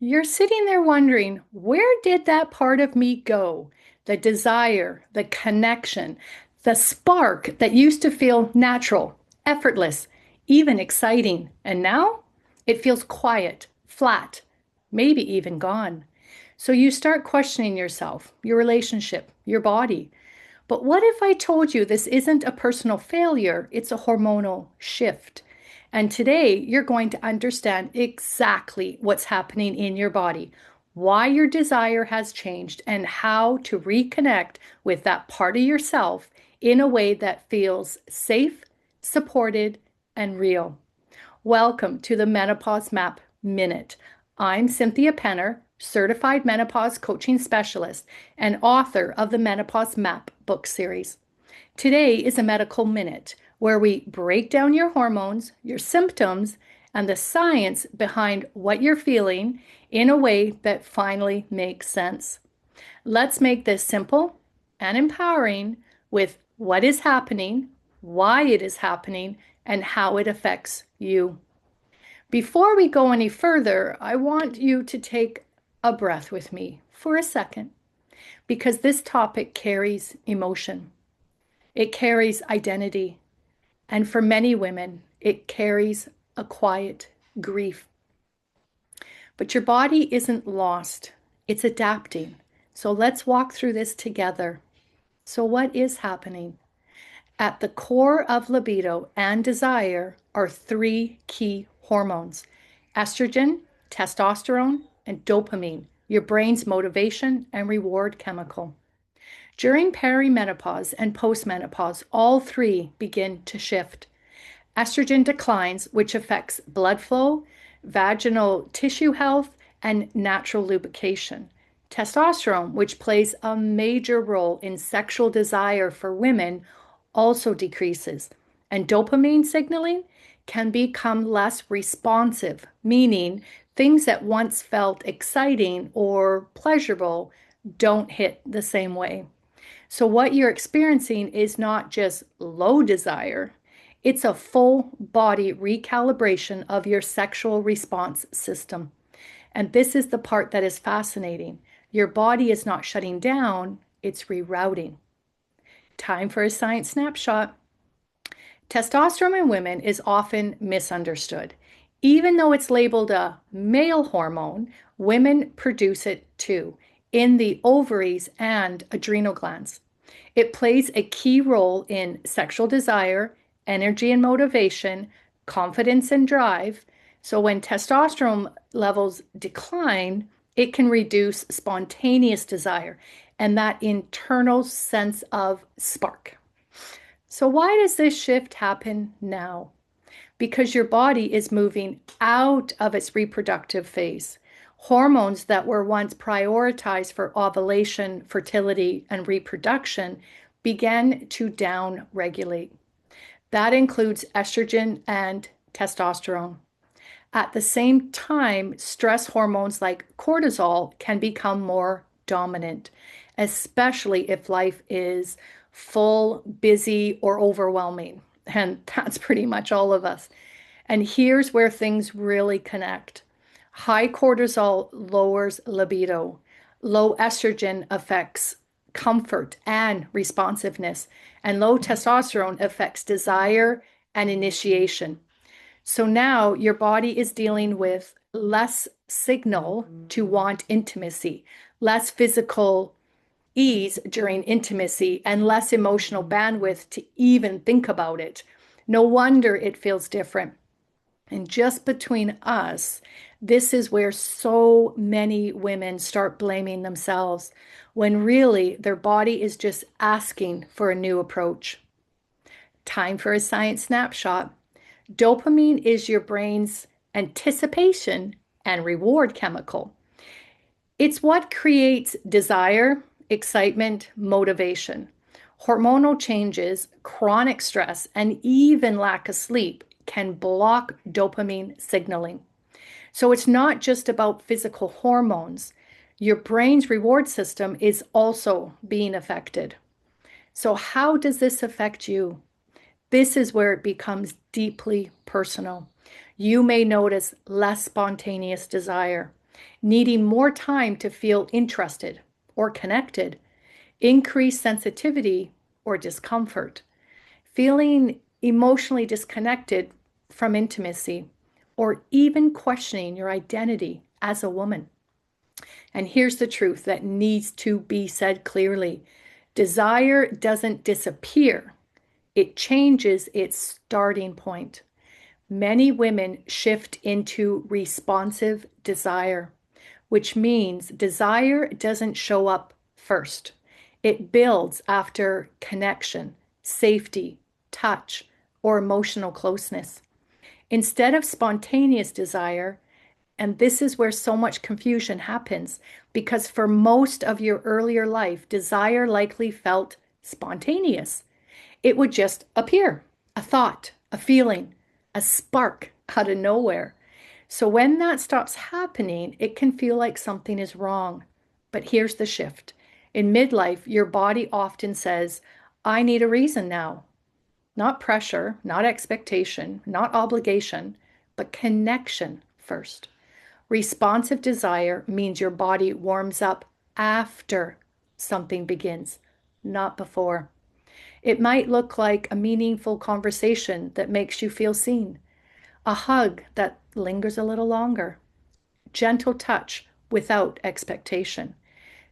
You're sitting there wondering, where did that part of me go? The desire, the connection, the spark that used to feel natural, effortless, even exciting. And now it feels quiet, flat, maybe even gone. So you start questioning yourself, your relationship, your body. But what if I told you this isn't a personal failure, it's a hormonal shift? And today you're going to understand exactly what's happening in your body, why your desire has changed, and how to reconnect with that part of yourself in a way that feels safe, supported, and real. Welcome to the Menopause Map Minute. I'm Cynthia Penner, certified menopause coaching specialist and author of the Menopause Map book series. Today is a medical minute where we break down your hormones, your symptoms, and the science behind what you're feeling in a way that finally makes sense. Let's make this simple and empowering with what is happening, why it is happening, and how it affects you. Before we go any further, I want you to take a breath with me for a second because this topic carries emotion. It carries identity. And for many women, it carries a quiet grief. But your body isn't lost, it's adapting. So let's walk through this together. So, what is happening? At the core of libido and desire are three key hormones: estrogen, testosterone, and dopamine, your brain's motivation and reward chemical. During perimenopause and postmenopause, all three begin to shift. Estrogen declines, which affects blood flow, vaginal tissue health, and natural lubrication. Testosterone, which plays a major role in sexual desire for women, also decreases. And dopamine signaling can become less responsive, meaning things that once felt exciting or pleasurable don't hit the same way. So, what you're experiencing is not just low desire, it's a full body recalibration of your sexual response system. And this is the part that is fascinating. Your body is not shutting down, it's rerouting. Time for a science snapshot. Testosterone in women is often misunderstood. Even though it's labeled a male hormone, women produce it too in the ovaries and adrenal glands. It plays a key role in sexual desire, energy and motivation, confidence and drive. So when testosterone levels decline, it can reduce spontaneous desire and that internal sense of spark. So, why does this shift happen now? Because your body is moving out of its reproductive phase. Hormones that were once prioritized for ovulation, fertility, and reproduction began to down regulate. That includes estrogen and testosterone. At the same time, stress hormones like cortisol can become more dominant, especially if life is full, busy, or overwhelming. And that's pretty much all of us. And here's where things really connect. High cortisol lowers libido. Low estrogen affects comfort and responsiveness. And low testosterone affects desire and initiation. So now your body is dealing with less signal to want intimacy, less physical ease during intimacy, and less emotional bandwidth to even think about it. No wonder it feels different. And just between us, this is where so many women start blaming themselves when really their body is just asking for a new approach. Time for a science snapshot. Dopamine is your brain's anticipation and reward chemical. It's what creates desire, excitement, motivation. Hormonal changes, chronic stress, and even lack of sleep can block dopamine signaling. So it's not just about physical hormones. Your brain's reward system is also being affected. So, how does this affect you? This is where it becomes deeply personal. You may notice less spontaneous desire. needing more time to feel interested or connected, increased sensitivity or discomfort, feeling emotionally disconnected from intimacy, or even questioning your identity as a woman. And here's the truth that needs to be said clearly: desire doesn't disappear, it changes its starting point. Many women shift into responsive desire, which means desire doesn't show up first. It builds after connection, safety, touch, or emotional closeness. Instead of spontaneous desire, and this is where so much confusion happens, because for most of your earlier life, desire likely felt spontaneous. It would just appear, a thought, a feeling, a spark out of nowhere. So when that stops happening, it can feel like something is wrong. But here's the shift. In midlife, your body often says, I need a reason now. Not pressure, not expectation, not obligation, but connection first. Responsive desire means your body warms up after something begins, not before. It might look like a meaningful conversation that makes you feel seen, a hug that lingers a little longer, gentle touch without expectation,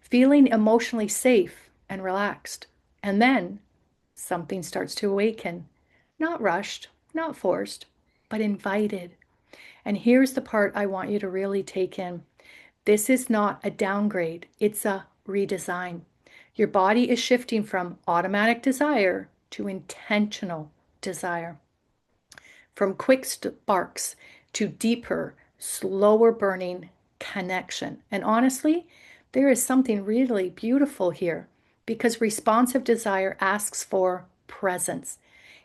feeling emotionally safe and relaxed. And then something starts to awaken, not rushed, not forced, but invited. And here's the part I want you to really take in. This is not a downgrade, it's a redesign. Your body is shifting from automatic desire to intentional desire, from quick sparks to deeper, slower burning connection. And honestly, there is something really beautiful here, because responsive desire asks for presence.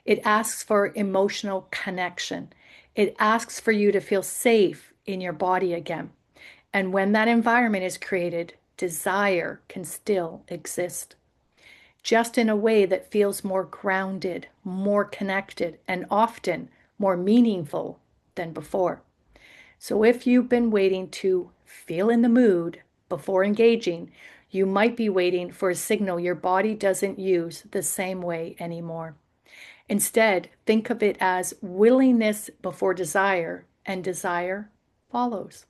It asks for emotional connection. It asks for you to feel safe in your body again. And when that environment is created, desire can still exist, just in a way that feels more grounded, more connected, and often more meaningful than before. So if you've been waiting to feel in the mood before engaging, you might be waiting for a signal your body doesn't use the same way anymore. Instead, think of it as willingness before desire, and desire follows.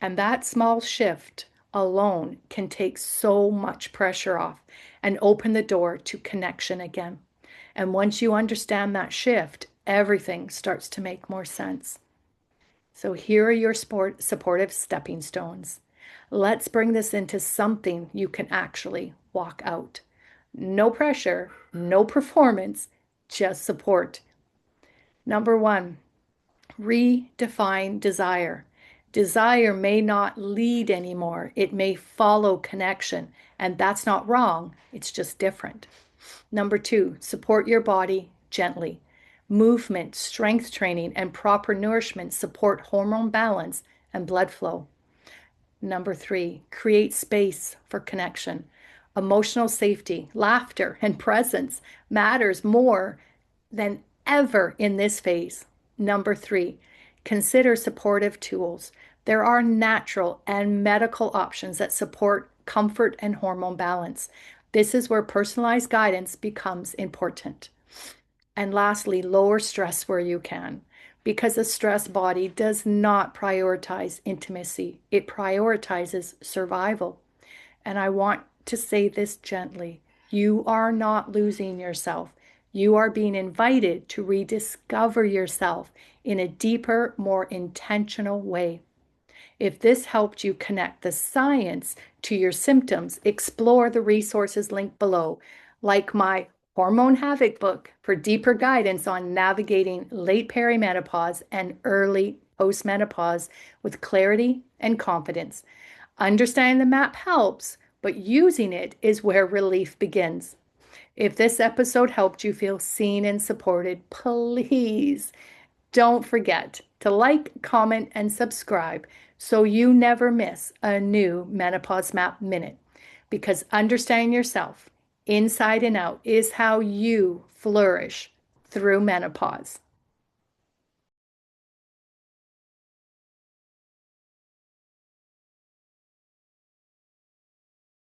And that small shift alone can take so much pressure off and open the door to connection again. And once you understand that shift, everything starts to make more sense. So here are your supportive stepping stones. Let's bring this into something you can actually walk out. No pressure, no performance, just support. Number one, redefine desire. Desire may not lead anymore. It may follow connection, and that's not wrong. It's just different. Number two, support your body gently. Movement, strength training, and proper nourishment support hormone balance and blood flow. Number three, create space for connection. Emotional safety, laughter, and presence matters more than ever in this phase. Number three, consider supportive tools. There are natural and medical options that support comfort and hormone balance. This is where personalized guidance becomes important. And lastly, lower stress where you can, because a stressed body does not prioritize intimacy. It prioritizes survival. And I want to say this gently. You are not losing yourself. You are being invited to rediscover yourself in a deeper, more intentional way. If this helped you connect the science to your symptoms, explore the resources linked below, like my Hormone Havoc book for deeper guidance on navigating late perimenopause and early postmenopause with clarity and confidence. Understanding the map helps, but using it is where relief begins. If this episode helped you feel seen and supported, please don't forget to like, comment, and subscribe so you never miss a new Menopause Map Minute. Because understanding yourself inside and out is how you flourish through menopause.